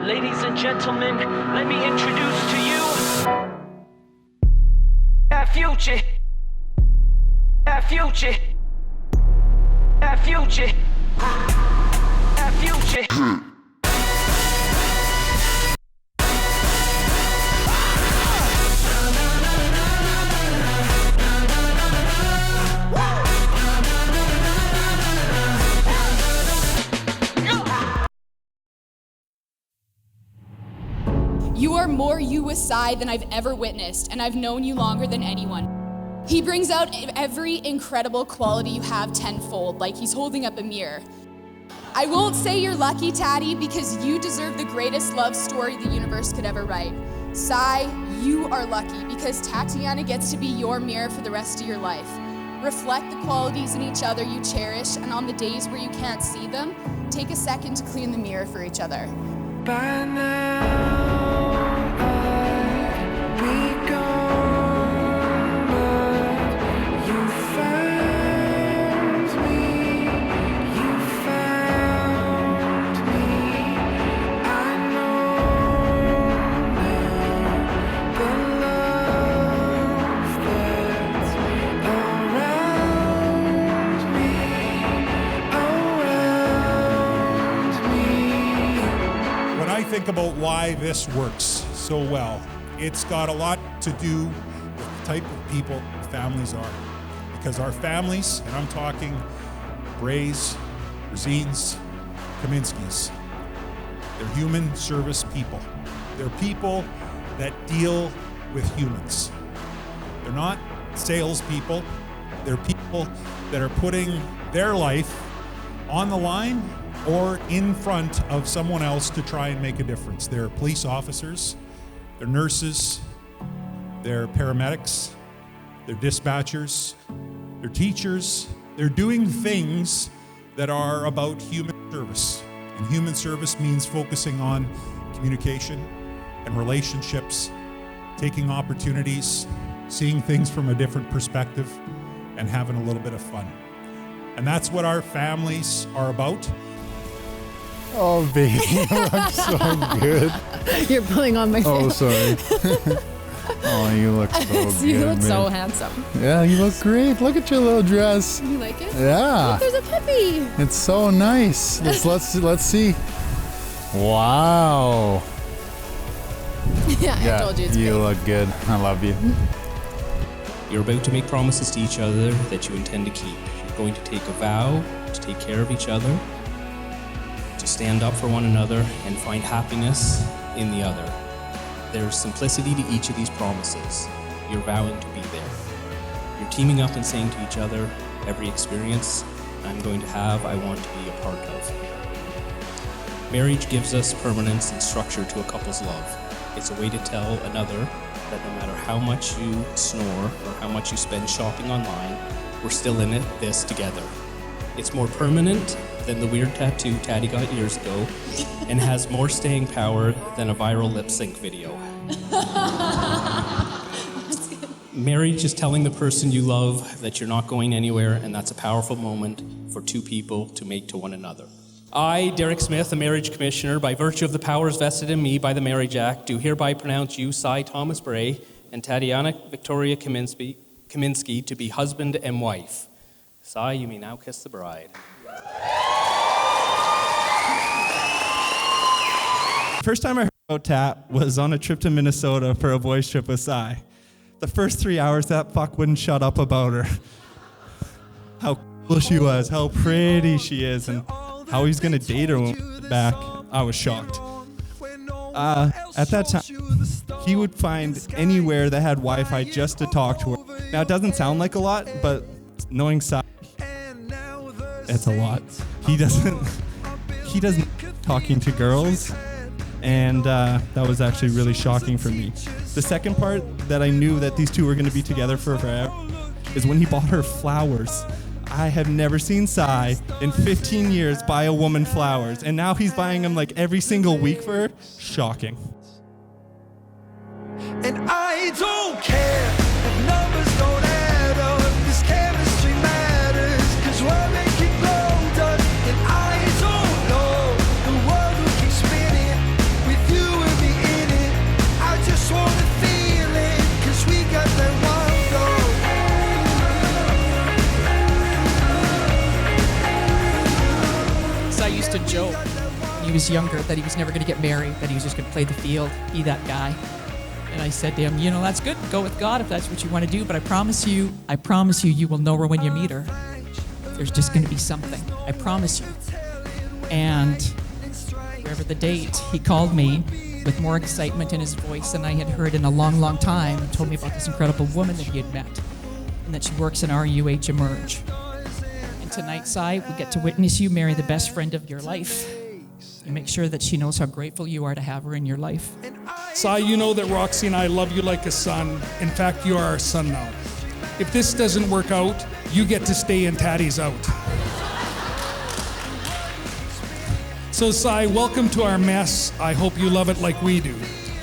Ladies and gentlemen, let me introduce to you our future. Our future. Our future. Our future. You are more you with Sai than I've ever witnessed, and I've known you longer than anyone. He brings out every incredible quality you have tenfold, like he's holding up a mirror. I won't say you're lucky, Tati, because you deserve the greatest love story the universe could ever write. Sai, you are lucky because Tatianna gets to be your mirror for the rest of your life. Reflect the qualities in each other you cherish, and on the days where you can't see them, take a second to clean the mirror for each other. By now, I'd be gone, but you found me, you found me. I know now the love that's around me, When I think about why this works so well, it's got a lot to do with the type of people families are. Because our families, and I'm talking Brays, Rosines, Kaminskis, they're human service people. They're people that deal with humans. They're not salespeople. They're people that are putting their life on the line or in front of someone else to try and make a difference. They're police officers, they're nurses, they're paramedics, they're dispatchers, they're teachers. They're doing things that are about human service. And human service means focusing on communication and relationships, taking opportunities, seeing things from a different perspective, and having a little bit of fun. And that's what our families are about. Oh, baby, you look so good. You're pulling on my face. Oh, sorry. Oh, you look so good. You look so man. handsome. Yeah, you look great. Look at your little dress. You like it? Yeah. Look, there's a puppy. It's so nice. Let's see. Wow. Yeah, I told you it's you big. look good. I love you. You're about to make promises to each other that you intend to keep. You're going to take a vow to take care of each other, to stand up for one another, and find happiness in the other. There's simplicity to each of these promises. You're vowing to be there. You're teaming up and saying to each other, every experience I'm going to have, I want to be a part of. Marriage gives us permanence and structure to a couple's love. It's a way to tell another that no matter how much you snore or how much you spend shopping online, we're still in this together. It's more permanent than the weird tattoo Taddy got years ago, and has more staying power than a viral lip sync video. Marriage is telling the person you love that you're not going anywhere, and that's a powerful moment for two people to make to one another. I, Derek Smith, a marriage commissioner, by virtue of the powers vested in me by the Marriage Act, do hereby pronounce you, Cy Thomas Bray, and Tatianna Victoria Kaminski to be husband and wife. Cy, you may now kiss the bride. First time I heard about Tat was on a trip to Minnesota for a boys trip with Cy. The first 3 hours, that fuck wouldn't shut up about her. How cool she was, how pretty she is, and how he's gonna date her back. I was shocked. At that time, he would find anywhere that had Wi-Fi just to talk to her. Now, it doesn't sound like a lot, but knowing Cy, it's a lot. He doesn't talking to girls, and that was actually really shocking for me. The second part that I knew that these two were gonna be together for forever is when he bought her flowers. I have never seen Cy in 15 years buy a woman flowers, and now he's buying them like every single week for her. Shocking. And I don't care if numbers don't add up. This chemistry matters, 'cause we're making gold dust. And I don't know the world will keep spinning with used to joke when he was younger that he was never going to get married, that he was just going to play the field, be that guy. And I said to him, you know, that's good. Go with God if that's what you want to do. But I promise you, you will know her when you meet her. There's just going to be something. I promise you. And wherever the date, he called me with more excitement in his voice than I had heard in a long, long time, and told me about this incredible woman that he had met, and that she works in RUH Emerge. And tonight, Cy, we get to witness you marry the best friend of your life. You make sure that she knows how grateful you are to have her in your life. Cy, you know that Roxy and I love you like a son. In fact, you are our son now. If this doesn't work out, you get to stay and Taddy's out. So, Cy, welcome to our mess. I hope you love it like we do.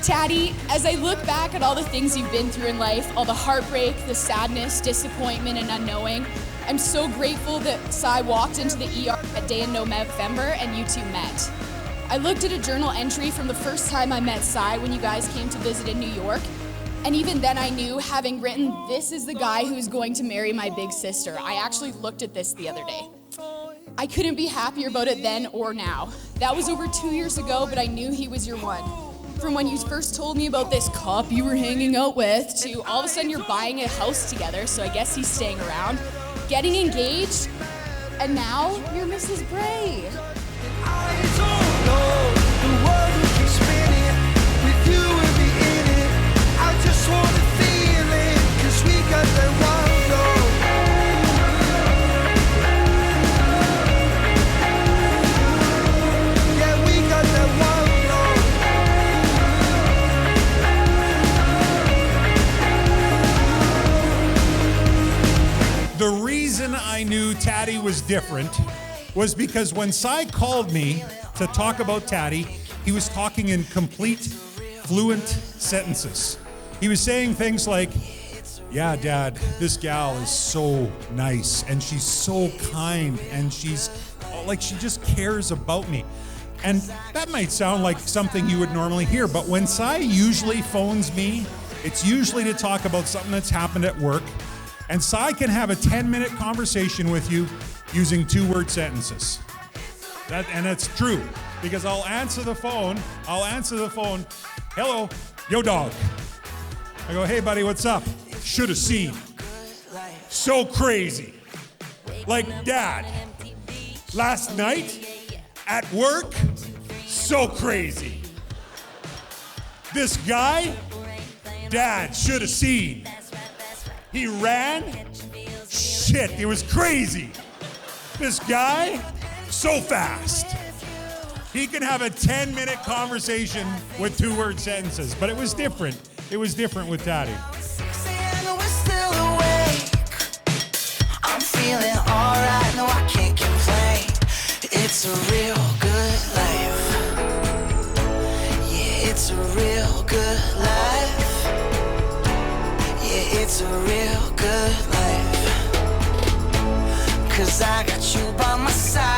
Taddy, as I look back at all the things you've been through in life, all the heartbreak, the sadness, disappointment, and unknowing, I'm so grateful that Cy walked into the ER that day in November and you two met. I looked at a journal entry from the first time I met Cy when you guys came to visit in New York, and even then I knew, having written, this is the guy who's going to marry my big sister. I actually looked at this the other day. I couldn't be happier about it then or now. That was over 2 years ago, but I knew he was your one. From when you first told me about this cop you were hanging out with, to all of a sudden you're buying a house together, so I guess he's staying around, getting engaged, and now you're Mrs. Bray. I don't know, the world will keep spinning, with you and me in it. I just wanna feel it, 'cause we got that one love. Yeah, we got that one love. The reason I knew Taddy was different was because when Cy called me to talk about Taddy, he was talking in complete, fluent sentences. He was saying things like, yeah, Dad, this gal is so nice, and she's so kind, and she's like, she just cares about me. And that might sound like something you would normally hear, but when Cy usually phones me, it's usually to talk about something that's happened at work, and Cy can have a 10-minute conversation with you using 2-word sentences. And it's true, because I'll answer the phone, hello, yo dog. I go, hey buddy, what's up? Shoulda seen. So crazy. Like, Dad, last night at work, so crazy. This guy, Dad, shoulda seen. He ran, shit, it was crazy. This guy, so fast. He can have a 10-minute conversation with 2-word sentences, but it was different. It was different with Taddy. And we're still awake. I'm feeling alright, no, I can't complain. It's a real good life. Yeah, it's a real good life. Yeah, it's a real good life. 'Cause I got you by my side.